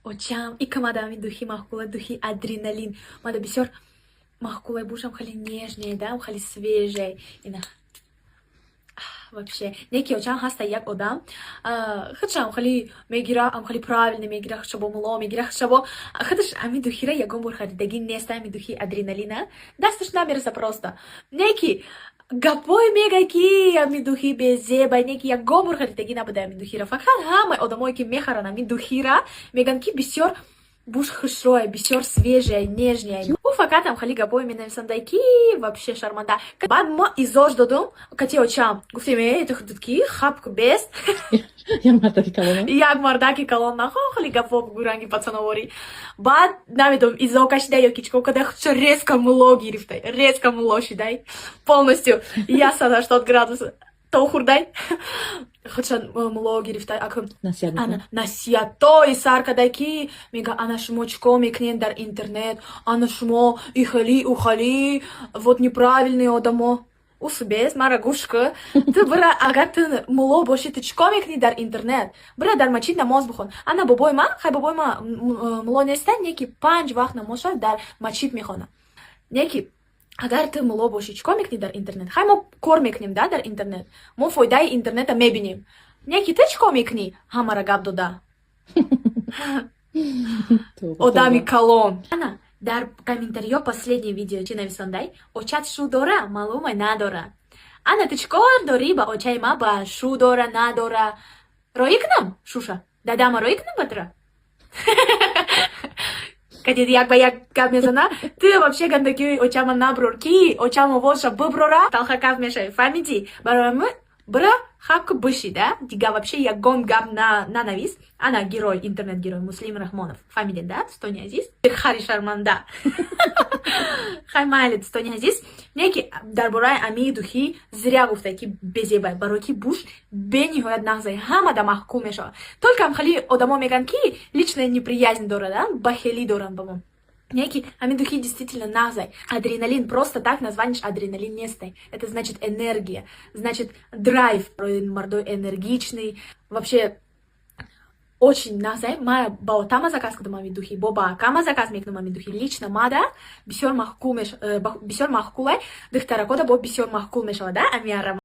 очам и камадами духи махкула, духи адреналин. Мада бисёр махкулай бушам хали нежнее, да, хали свежее. Ина вообще неки очам ҳаста як одам худшам хали мегира ам хали правильно мегира худшабо муло мегира худшабо худш ами духира ягон бор харидагӣ неста ами духи адреналина дасташ намереса просто неки гапой мегай ки ами духи безебай неки ягон бор харидагӣ набуда ами духира фақат ҳамаи одамое ки мехаранд ами духира меган ки бисёр буш хушрое, бисёр свежее, нежнее. У факат ам хали гапой менависандаи ки вообще шарманда. Баъд мо изож додум, кати очам. Гуфтем, ту худут ки хаб бест. Як мардаки калон нахо, хали гапо гуранги пацановори. Баъд намедум изо кашидай ё кичко кадай худшо резко муло гирифтай. Резко муло шидай. Полностью. Я 180 градусов. То хурдай. Худшан муло гирифтай акам насиҳатҳои сар кадай ки мега ана шумо чӣ кор мекунед дар интернет, ана шумо ихали ухали вот неправильные одамо усубес мара гӯш ку ту бира агар ту муло бошӣ ту чӣ кор мекунӣ дар интернет бира дар масҷид намоз бихон ана бобои ман хай бобои ман муло неста неки 5 вақт намозша дар масҷид мехона неки агар ту муло бошӣ чӣ кор мекунӣ дар интернет хай мо кор мекунем да дар интернет мо фоидаи интернета мебинем неки ту чӣ кор мекунӣ ҳамара гап дода одами калон ана дар комментариё последнее видео чӣ нависондай очат шу дора маълумай надора ана ту чӣ кор дорӣ ба очаи ман ба шу дора надора роӣ кунам шуша дадама роӣ кунам ба тура кадед як ба як гап мезана ту вообще гандагии очама наброр ки очам овозша биброра талхакав мешавӣ фаҳмидӣ барои ман бира хабку биши да дига вообще ягон гап нанавис ана герой интернет герой Муслим Раҳмонов фаҳмидед да дӯстони азиз хари шарманда хай майли дӯстони азиз неки дар бораи амии духӣ зря гуфта ки безебай барои ки буш бениҳоят нағзай ҳамада маҳкум мешавад только ам хали одамо меган ки личная неприязнь дорад бахелӣ доранд ба мо неки ами духи действительно нағзай адреналин просто так названиш адреналин нестай это значит энергия значит драйв мардой энергичный вообще очень нағзай ма ба отама заказ кардам ами духи бо ба акама заказ мекунам ами духи лично мада бисёр маҳкулай духтарако да бо бисёр маҳкул мешавад да ами арам